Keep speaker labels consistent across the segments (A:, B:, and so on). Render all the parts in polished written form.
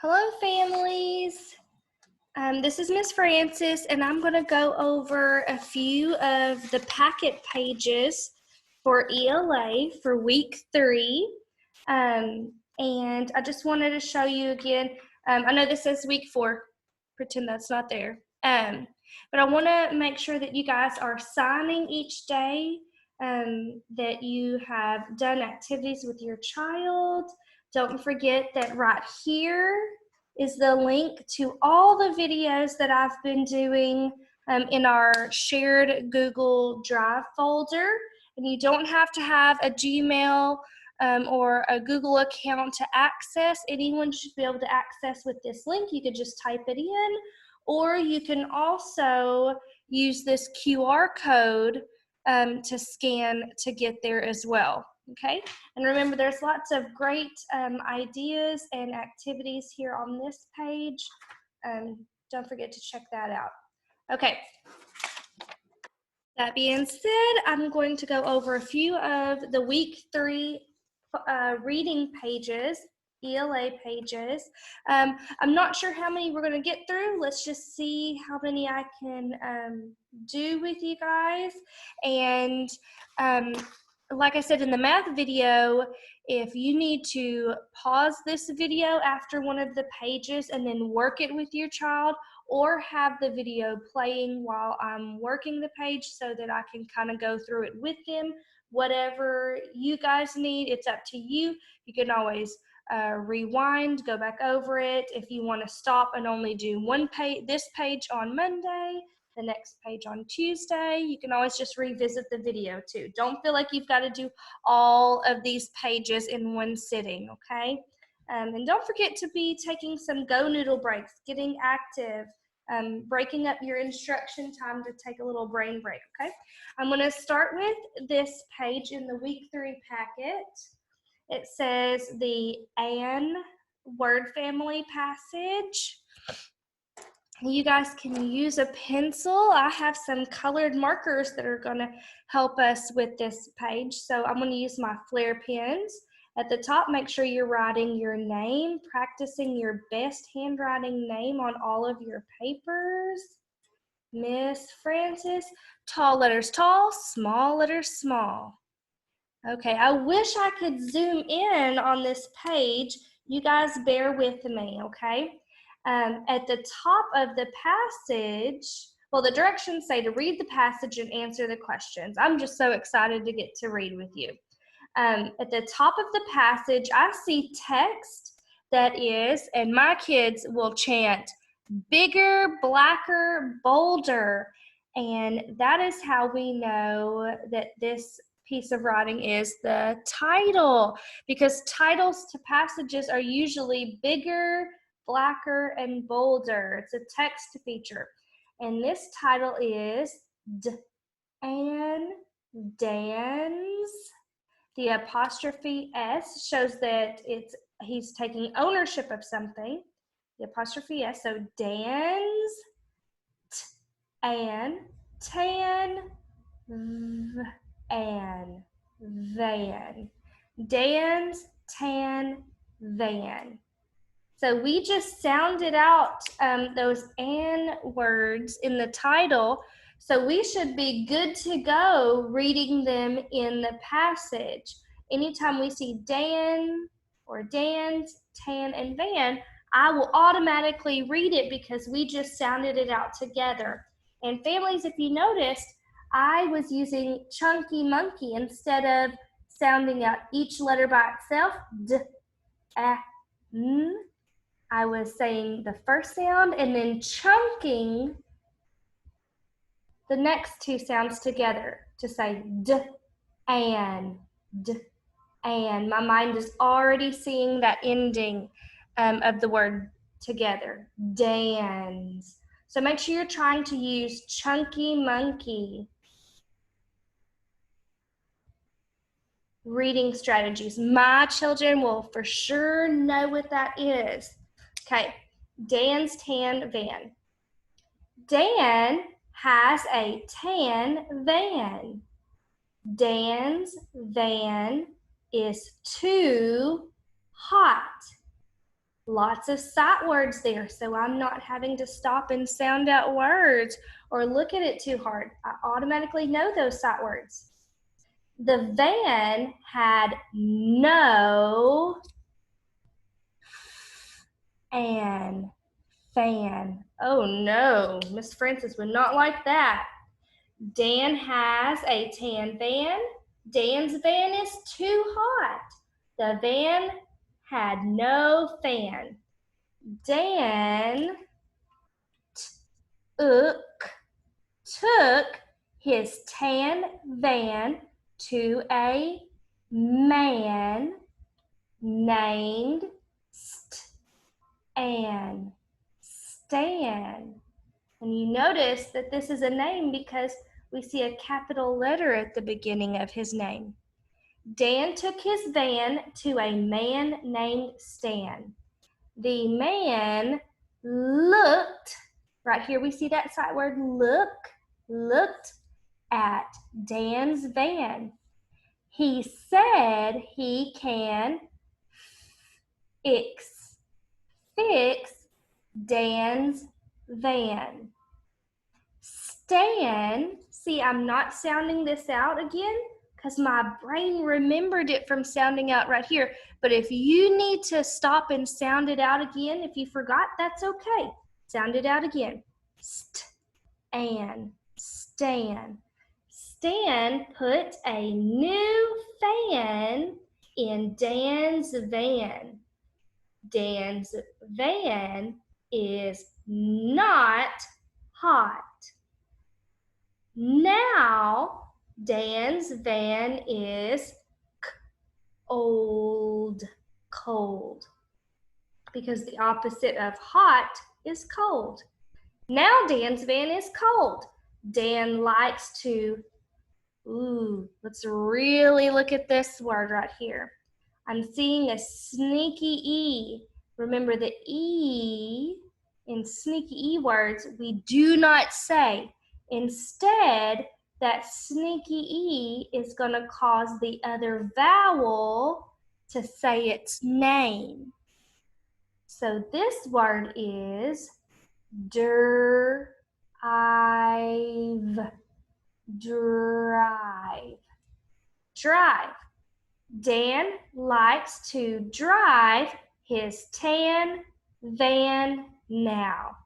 A: Hello, families. This is Miss Francis, and I'm going to go over a few of the packet pages for ELA for week 3. And I just wanted to show you again. I know this says week 4. Pretend that's not there. But I want to make sure that you guys are signing each day, that you have done activities with your child. Don't forget that right here is the link to all the videos that I've been doing in our shared Google Drive folder. And you don't have to have a Gmail or a Google account to access. Anyone should be able to access with this link. You could just type it in, or you can also use this QR code to scan to get there as well. Okay, and remember, there's lots of great ideas and activities here on this page. Don't forget to check that out. Okay, that being said, I'm going to go over a few of the week 3 reading pages, ELA pages. I'm not sure how many we're going to get through. Let's just see how many I can do with you guys. And like I said in the math video, if you need to pause this video after one of the pages and then work it with your child, or have the video playing while I'm working the page so that I can kind of go through it with them, whatever you guys need, it's up to you. You can always rewind, go back over it. If you want to stop and only do this page on Monday, the next page on Tuesday, you can always just revisit the video too. Don't feel like you've got to do all of these pages in one sitting, okay? And don't forget to be taking some Go Noodle breaks, getting active, breaking up your instruction time to take a little brain break, okay? I'm going to start with this page in the week 3 packet. It says the "and" word family passage. You guys can use a pencil. I have some colored markers that are going to help us with this page. So I'm going to use my Flair pens. At the top, make sure you're writing your name, practicing your best handwriting name on all of your papers. Miss Francis. Tall letters tall, small letters small. Okay, I wish I could zoom in on this page. You guys bear with me, okay? At the top of the passage, well, the directions say to read the passage and answer the questions. I'm just so excited to get to read with you. At the top of the passage, I see text that is, and my kids will chant, bigger, blacker, bolder. And that is how we know that this piece of writing is the title, because titles to passages are usually bigger, blacker, and bolder. It's a text feature. And this title is Dan's. The apostrophe S shows that he's taking ownership of something. The apostrophe S, so Dan's, and tan, and van. Dan's tan van. So we just sounded out those "and" words in the title, so we should be good to go reading them in the passage. Anytime we see Dan or Dan's, tan, and van, I will automatically read it because we just sounded it out together. And families, if you noticed, I was using chunky monkey instead of sounding out each letter by itself. D, a, n. I was saying the first sound and then chunking the next two sounds together to say d, and d, and. My mind is already seeing that ending of the word together, Dan's. So make sure you're trying to use chunky monkey reading strategies. My children will for sure know what that is. Okay, Dan's tan van. Dan has a tan van. Dan's van is too hot. Lots of sight words there, so I'm not having to stop and sound out words or look at it too hard. I automatically know those sight words. The van had no and fan. Oh no, Miss Francis would not like that. Dan has a tan van. Dan's van is too hot. The van had no fan. Dan took his tan van to a man named Stan. And you notice that this is a name because we see a capital letter at the beginning of his name. Dan took his van to a man named Stan. The man looked, right here we see that sight word looked at Dan's van. He said he can fix Dan's van. Stan, see, I'm not sounding this out again because my brain remembered it from sounding out right here. But if you need to stop and sound it out again, if you forgot, that's okay. Sound it out again. Stan. Stan put a new fan in Dan's van. Dan's van is not hot. Now, Dan's van is cold, because the opposite of hot is cold. Now Dan's van is cold. Dan likes to, let's really look at this word right here. I'm seeing a sneaky E. Remember the E in sneaky E words, we do not say. Instead, that sneaky E is going to cause the other vowel to say its name. So this word is drive. Dan likes to drive his tan van now.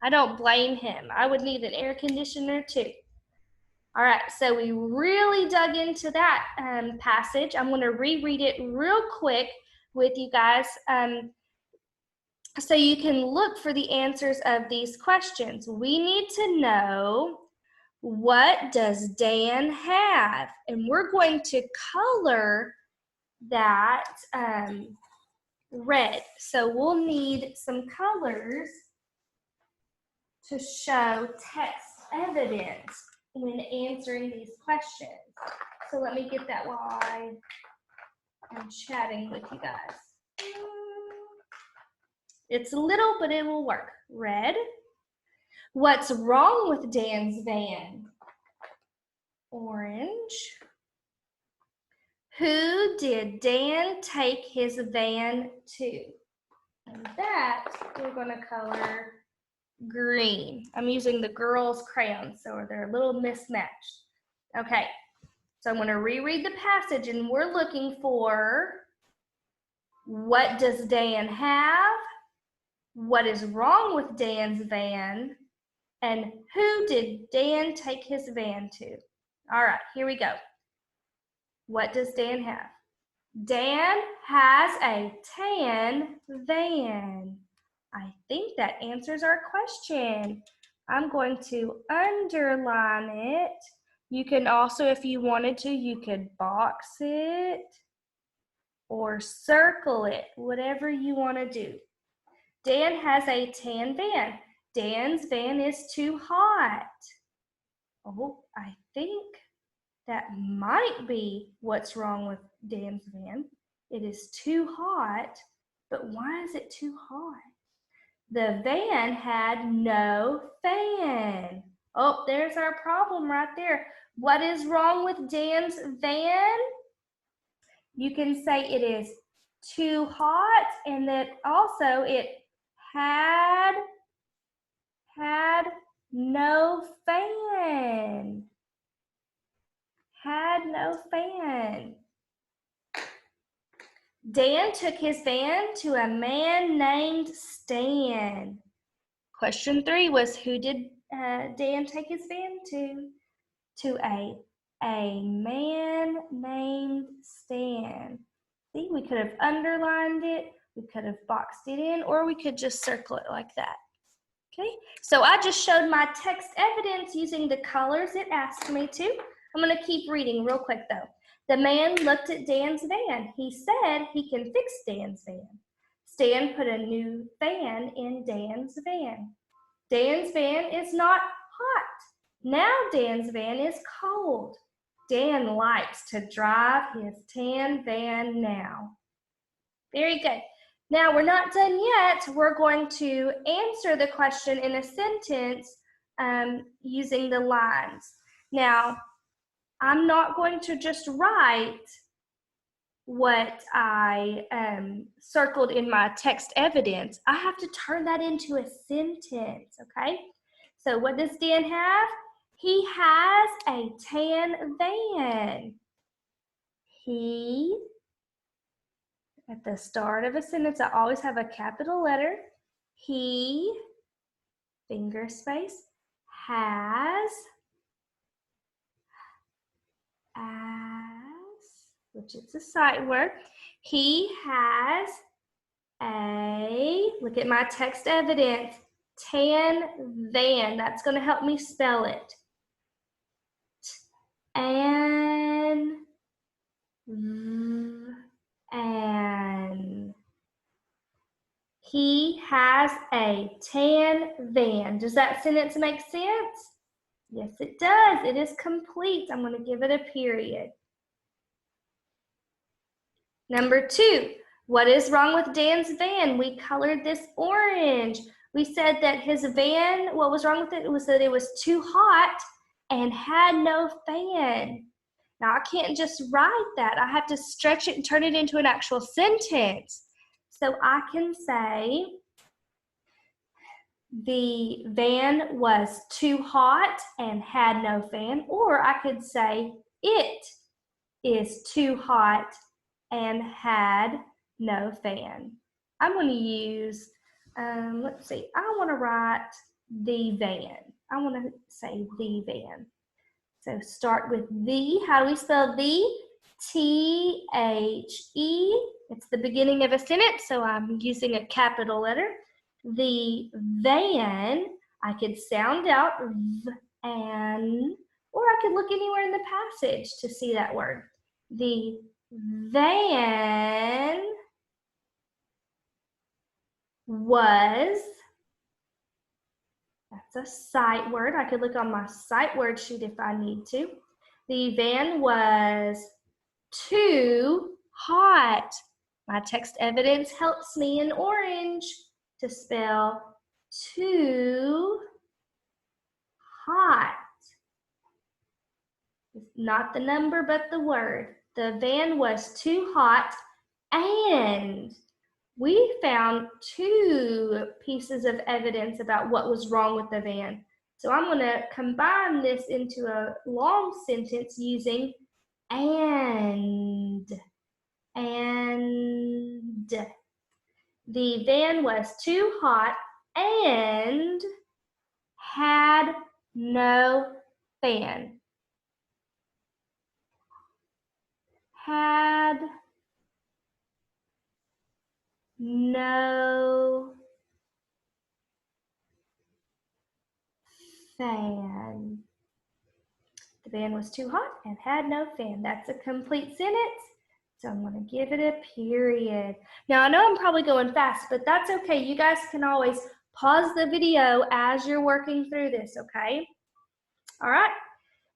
A: I don't blame him. I would need an air conditioner too. All right, so we really dug into that passage. I'm going to reread it real quick with you guys so you can look for the answers of these questions. We need to know, what does Dan have? And we're going to color that red. So we'll need some colors to show text evidence when answering these questions. So let me get that while I'm chatting with you guys. It's little, but it will work. Red. What's wrong with Dan's van? Orange. Who did Dan take his van to? And that we're going to color green. I'm using the girls' crayons, so they're a little mismatched. Okay, so I'm going to reread the passage, and we're looking for, what does Dan have? What is wrong with Dan's van? And who did Dan take his van to? All right, here we go. What does Dan have? Dan has a tan van. I think that answers our question. I'm going to underline it. You can also, if you wanted to, you could box it or circle it, whatever you want to do. Dan has a tan van. Dan's van is too hot. Oh, I think that might be what's wrong with Dan's van. It is too hot, but why is it too hot? The van had no fan. Oh, there's our problem right there. What is wrong with Dan's van? You can say it is too hot, and that also it had no fan. Had no fan. Dan took his van to a man named Stan. Question 3 was, who did Dan take his van to? To a man named Stan. See, we could have underlined it, we could have boxed it in, or we could just circle it like that. Okay, so I just showed my text evidence using the colors it asked me to. I'm going to keep reading real quick though. The man looked at Dan's van. He said he can fix Dan's van. Stan put a new fan in Dan's van. Dan's van is not hot. Now Dan's van is cold. Dan likes to drive his tan van now. Very good. Now we're not done yet. We're going to answer the question in a sentence using the lines. Now, I'm not going to just write what I circled in my text evidence. I have to turn that into a sentence, okay? So what does Dan have? He has a tan van. He, at the start of a sentence, I always have a capital letter. He, finger space, has, which is a sight word. He has a, look at my text evidence, tan van. That's going to help me spell it. And he has a tan van. Does that sentence make sense? Yes, it does. It is complete. I'm going to give it a period. Number 2, what is wrong with Dan's van? We colored this orange. We said that his van, what was wrong with it? It was that it was too hot and had no fan. Now, I can't just write that. I have to stretch it and turn it into an actual sentence. So I can say, the van was too hot and had no fan, or I could say, it is too hot and had no fan. I'm going to use, let's see, I want to write the van. I want to say the van. So start with the. How do we spell the? T-H-E. It's the beginning of a sentence, so I'm using a capital letter. The van, I could sound out v and, or I could look anywhere in the passage to see that word. The van was, that's a sight word. I could look on my sight word sheet if I need to. The van was too hot. My text evidence helps me in orange to spell too hot. Not the number, but the word. The van was too hot, and we found 2 pieces of evidence about what was wrong with the van. So I'm going to combine this into a long sentence using and. The van was too hot and had no fan. Had no fan. The van was too hot and had no fan. That's a complete sentence. So I'm going to give it a period. Now, I know I'm probably going fast, but that's okay. You guys can always pause the video as you're working through this, okay? All right.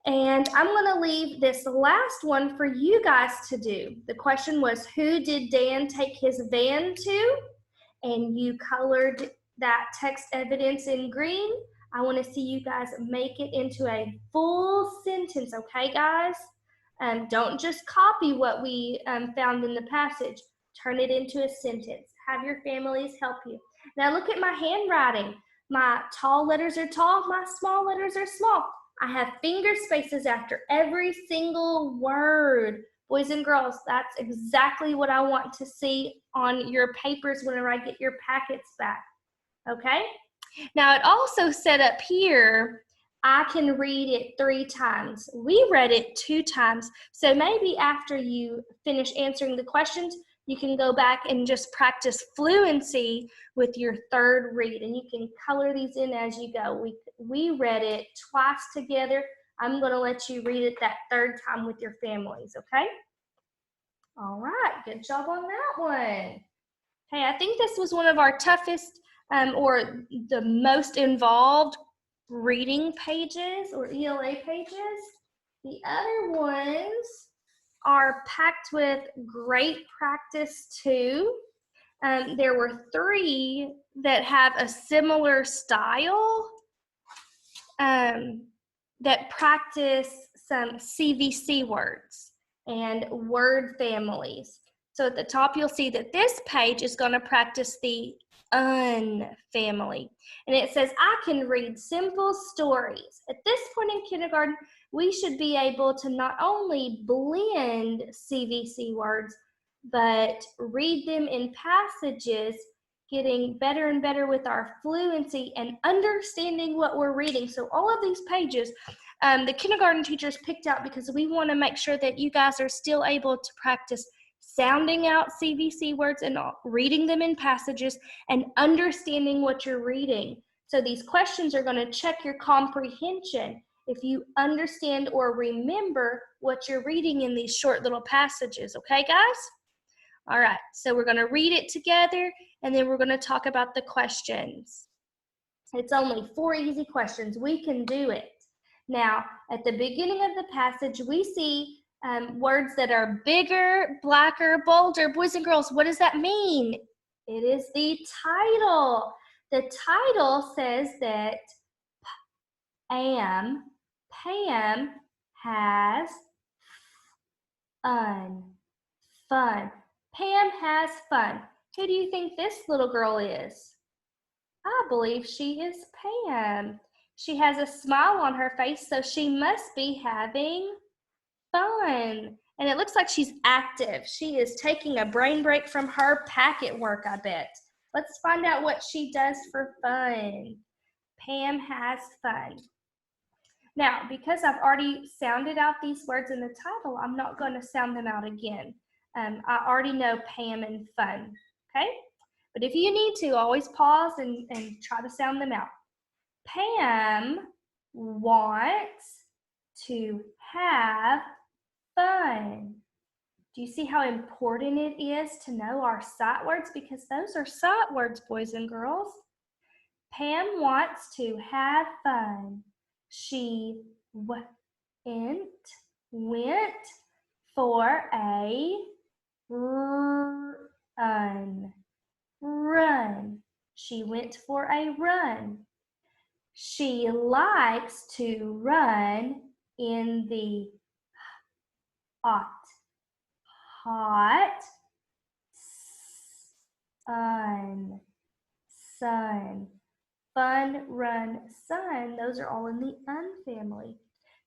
A: And I'm going to leave this last one for you guys to do. The question was, who did Dan take his van to? And you colored that text evidence in green. I want to see you guys make it into a full sentence, okay, guys? Don't just copy what we found in the passage. Turn it into a sentence. Have your families help you. Now look at my handwriting. My tall letters are tall, my small letters are small. I have finger spaces after every single word. Boys and girls, that's exactly what I want to see on your papers whenever I get your packets back, okay? Now it also said up here, I can read it 3 times. We read it 2 times, so maybe after you finish answering the questions, you can go back and just practice fluency with your 3rd read, and you can color these in as you go. We read it twice together. I'm going to let you read it that 3rd time with your families, okay? All right, good job on that one. Hey, I think this was one of our toughest or the most involved reading pages or ELA pages. The other ones are packed with great practice too. There were 3 that have a similar style that practice some CVC words and word families. So at the top, you'll see that this page is going to practice the family. And it says, I can read simple stories. At this point in kindergarten, we should be able to not only blend CVC words, but read them in passages, getting better and better with our fluency and understanding what we're reading. So all of these pages, the kindergarten teachers picked out because we want to make sure that you guys are still able to practice sounding out CVC words and reading them in passages and understanding what you're reading. So these questions are going to check your comprehension if you understand or remember what you're reading in these short little passages. Okay, guys? All right, so we're going to read it together, and then we're going to talk about the questions. It's only 4 easy questions. We can do it. Now, at the beginning of the passage, we see words that are bigger, blacker, bolder. Boys and girls, what does that mean? It is the title. The title says that Pam has fun. Pam has fun. Who do you think this little girl is? I believe she is Pam. She has a smile on her face, so she must be having fun. And it looks like she's active. She is taking a brain break from her packet work, I bet. Let's find out what she does for fun. Pam has fun. Now, because I've already sounded out these words in the title, I'm not going to sound them out again. I already know Pam and fun, okay? But if you need to, always pause and try to sound them out. Pam wants to have fun. Do you see how important it is to know our sight words? Because those are sight words, boys and girls. Pam wants to have fun. She went for a run. She went for a run. She likes to run in the hot sun. Fun, run, sun. Those are all in the family.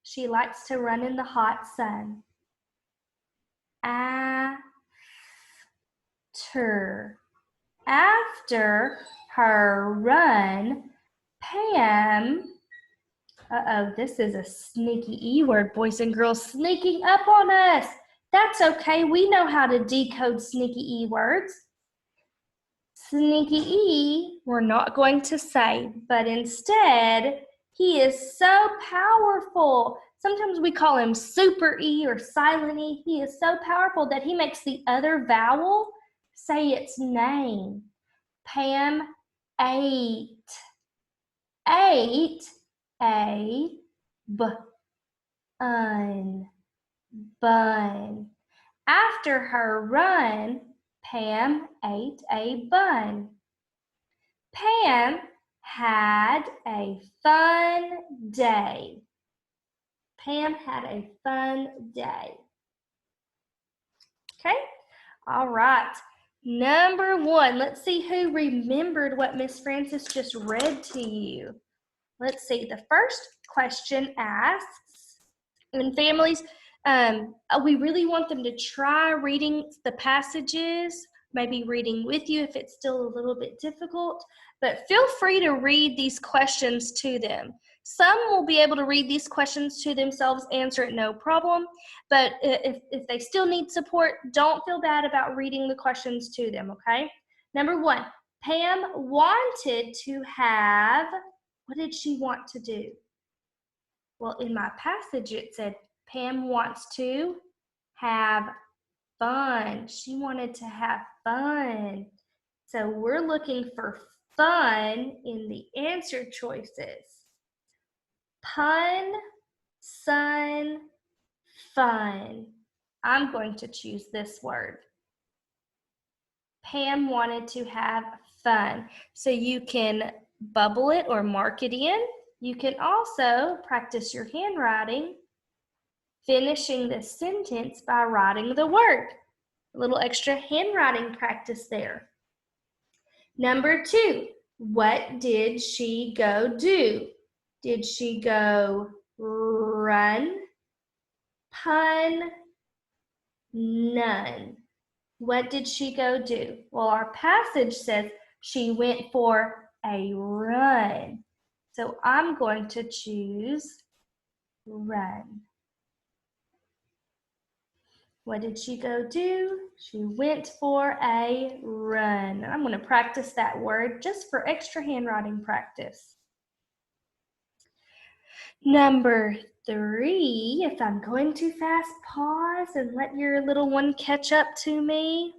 A: She likes to run in the hot sun. After her run, Pam, this is a sneaky E word, boys and girls, sneaking up on us. That's okay, we know how to decode sneaky E words. Sneaky E, we're not going to say, but instead, he is so powerful. Sometimes we call him super E or silent E. He is so powerful that he makes the other vowel say its name. Pam ate a bun. After her run, Pam ate a bun. Pam had a fun day. Pam had a fun day. Okay? All right. Number 1, let's see who remembered what Miss Francis just read to you. Let's see, the first question asks, and families, we really want them to try reading the passages, maybe reading with you if it's still a little bit difficult, but feel free to read these questions to them. Some will be able to read these questions to themselves, answer it no problem, but if they still need support, don't feel bad about reading the questions to them, okay? Number 1, Pam wanted to have, what did she want to do? Well, in my passage, it said Pam wants to have fun. She wanted to have fun. So we're looking for fun in the answer choices. Pun, sun, fun. I'm going to choose this word. Pam wanted to have fun. So you can bubble it or mark it in. You can also practice your handwriting, finishing the sentence by writing the word. A little extra handwriting practice there. Number 2, what did she go do? Did she go run, pun, none? What did she go do? Well, our passage says she went for a run. So I'm going to choose run. What did she go do? She went for a run. I'm going to practice that word just for extra handwriting practice. Number 3, if I'm going too fast, pause and let your little one catch up to me,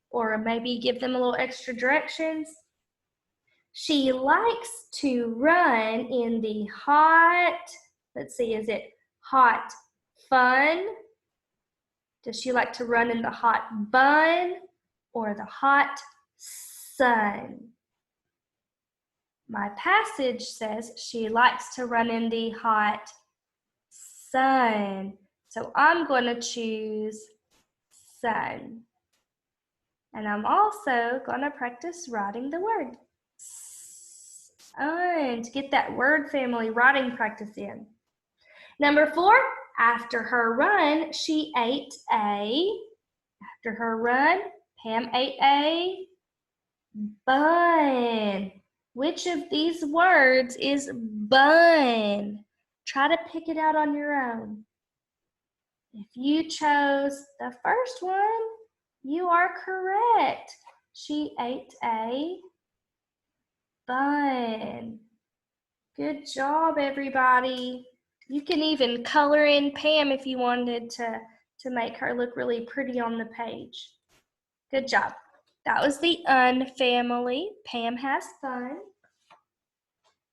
A: or maybe give them a little extra directions. She likes to run in the hot, let's see, is it hot fun? Does she like to run in the hot bun or the hot sun? My passage says she likes to run in the hot sun. So I'm going to choose sun. And I'm also going to practice writing the word sun to get that word family writing practice in. Number 4, after her run, she ate a, after her run, Pam ate a bun. Which of these words is bun? Try to pick it out on your own. If you chose the first one, you are correct. She ate a bun. Good job, everybody. You can even color in Pam if you wanted to make her look really pretty on the page. Good job. That was the family. Pam has fun.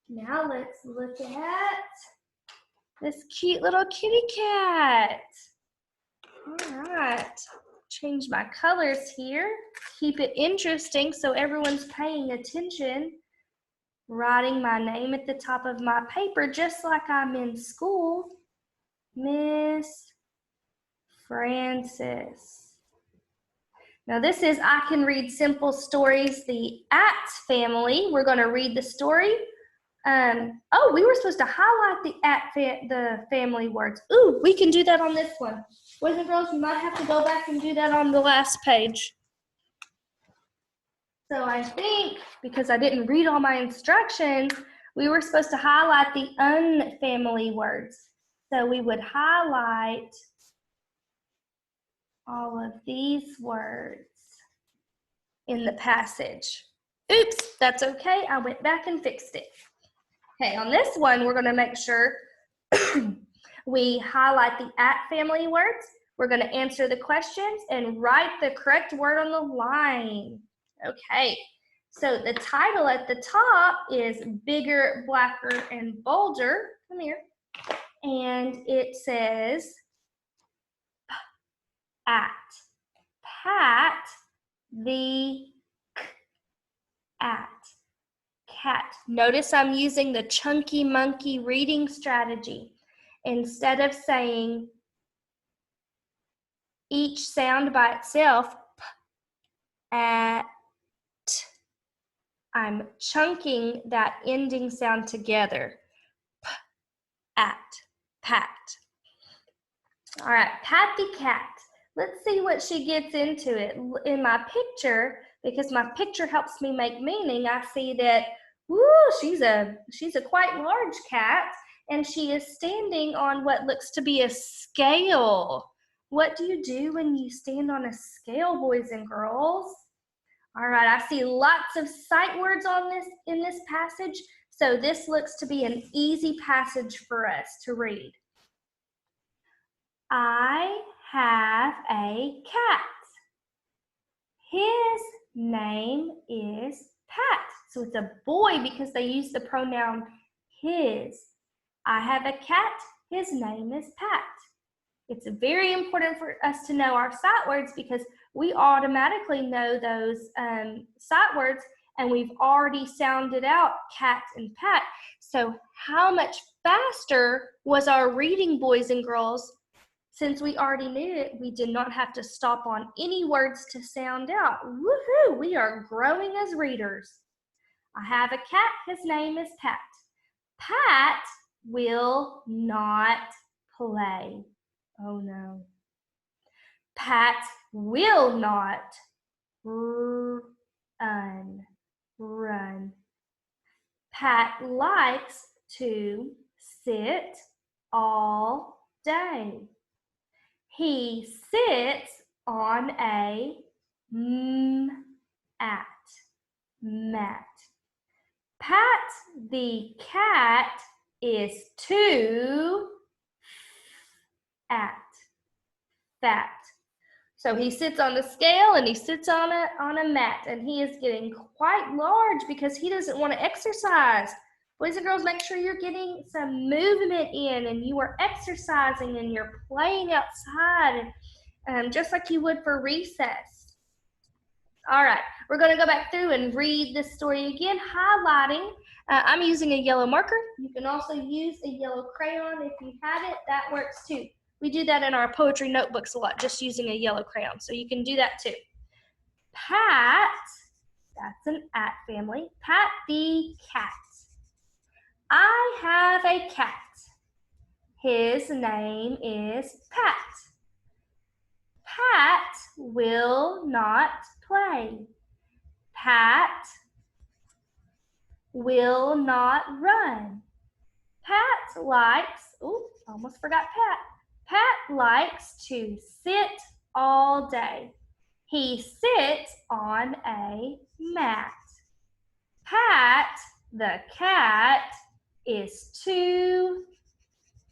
A: Now let's look at this cute little kitty cat. All right. Change my colors here. Keep it interesting so everyone's paying attention. Writing my name at the top of my paper just like I'm in school. Miss Francis. Now this is I Can Read Simple Stories, the at family. We're going to read the story. Oh, we were supposed to highlight the family words. Ooh, we can do that on this one. Boys and girls, we might have to go back and do that on the last page. So I think, because I didn't read all my instructions, we were supposed to highlight the unfamily words. So we would highlight all of these words in the passage. Oops, that's okay. I went back and fixed it. Okay, on this one, we're going to make sure we highlight the at family words. We're going to answer the questions and write the correct word on the line. Okay, so the title at the top is Bigger, Blacker, and Bolder. Come here. And it says at. Pat the at. Cat. Notice I'm using the chunky monkey reading strategy. Instead of saying each sound by itself, at. I'm chunking that ending sound together. P, at, pat. All right, pat the cat. Let's see what she gets into it. In my picture, because my picture helps me make meaning, I see that, woo, she's a quite large cat, and she is standing on what looks to be a scale. What do you do when you stand on a scale, boys and girls? All right, I see lots of sight words in this passage, so this looks to be an easy passage for us to read. I have a cat. His name is Pat. So it's a boy because they use the pronoun his. I have a cat. His name is Pat. It's very important for us to know our sight words because we automatically know those sight words, and we've already sounded out cat and pat. So how much faster was our reading, boys and girls? Since we already knew it, we did not have to stop on any words to sound out. Woohoo! We are growing as readers. I have a cat. His name is Pat. Pat will not play. Oh no. Pat will not run. Pat likes to sit all day. He sits on a mat. Pat the cat is too fat. So he sits on the scale and he sits on a mat, and he is getting quite large because he doesn't want to exercise. Boys and girls, make sure you're getting some movement in and you are exercising and you're playing outside, just like you would for recess. All right, we're going to go back through and read this story again, highlighting. I'm using a yellow marker. You can also use a yellow crayon if you have it. That works too. We do that in our poetry notebooks a lot, just using a yellow crayon. So you can do that too. Pat, that's an at family. Pat the cat. I have a cat. His name is Pat. Pat will not play. Pat will not run. Pat likes, almost forgot Pat. Pat likes to sit all day. He sits on a mat. Pat, the cat, is too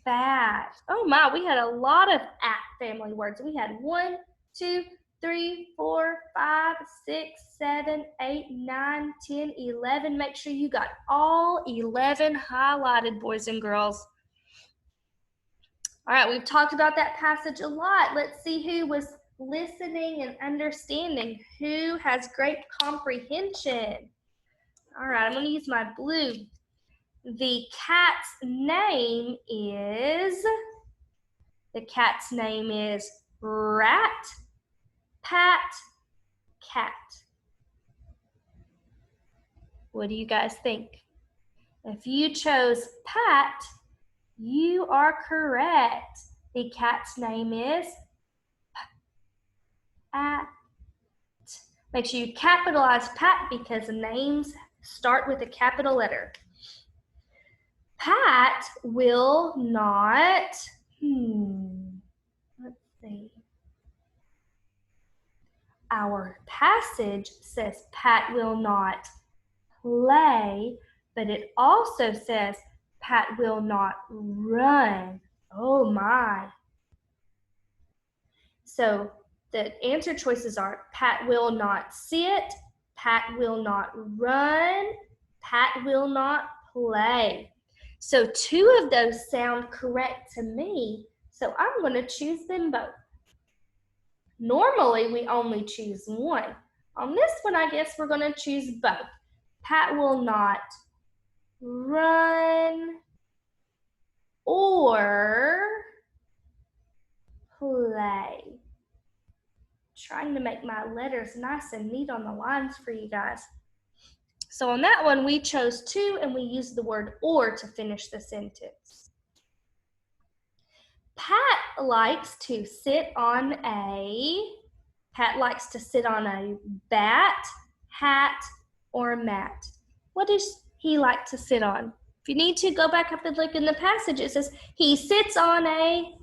A: fat. Oh my, we had a lot of at family words. We had 1, 2, 3, 4, 5, 6, 7, 8, 9, 10, 11. Make sure you got all 11 highlighted, boys and girls. All right, we've talked about that passage a lot. Let's see who was listening and understanding. Who has great comprehension? All right, I'm going to use my blue. The cat's name is Rat, Pat, Cat. What do you guys think? If you chose Pat, you are correct. The cat's name is Pat. Make sure you capitalize Pat because the names start with a capital letter. Pat will not, let's see. Our passage says Pat will not play, but it also says Pat will not run. Oh my. So the answer choices are Pat will not sit, Pat will not run, Pat will not play. So 2 of those sound correct to me, so I'm going to choose them both. Normally, we only choose one. On this one, I guess we're going to choose both. Pat will not run or play. trying to make my letters nice and neat on the lines for you guys. So on that one, we chose to, and we used the word or to finish the sentence. Pat likes to sit on a bat, hat, or mat. What does he like to sit on? If you need to, go back up and look in the passage. It says he sits on a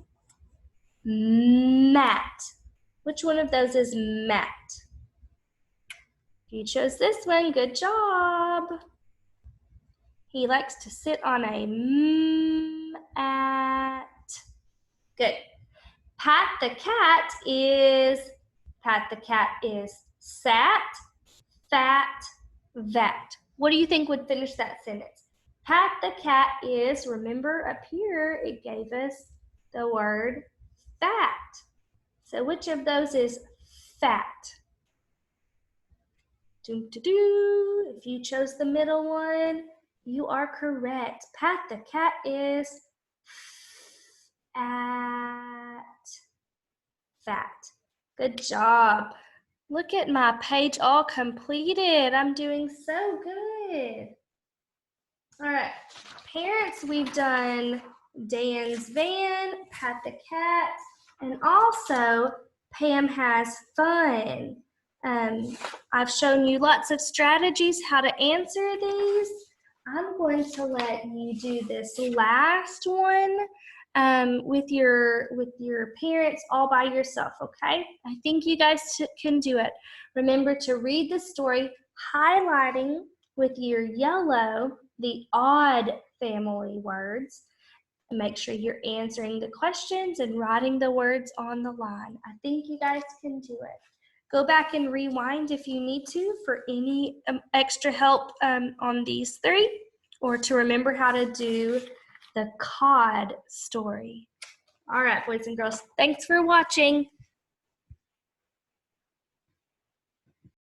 A: mat. Which one of those is mat? You chose this one. Good job. He likes to sit on a mat. Good. Pat the cat is sat, fat, vat. What do you think would finish that sentence? Pat the cat is, remember up here, it gave us the word fat. So which of those is fat? If you chose the middle one, you are correct. Pat the cat is fat. Good job. Look at my page all completed. I'm doing so good. All right, parents, we've done Dan's van, Pat the cat, and also Pam has fun. I've shown you lots of strategies how to answer these. I'm going to let you do this last one with your parents all by yourself, okay? I think you guys can do it. Remember to read the story, highlighting with your yellow the odd family words. Make sure you're answering the questions and writing the words on the line. I think you guys can do it. Go back and rewind if you need to for any extra help on these three, or to remember how to do the cod story. All right, boys and girls, thanks for watching.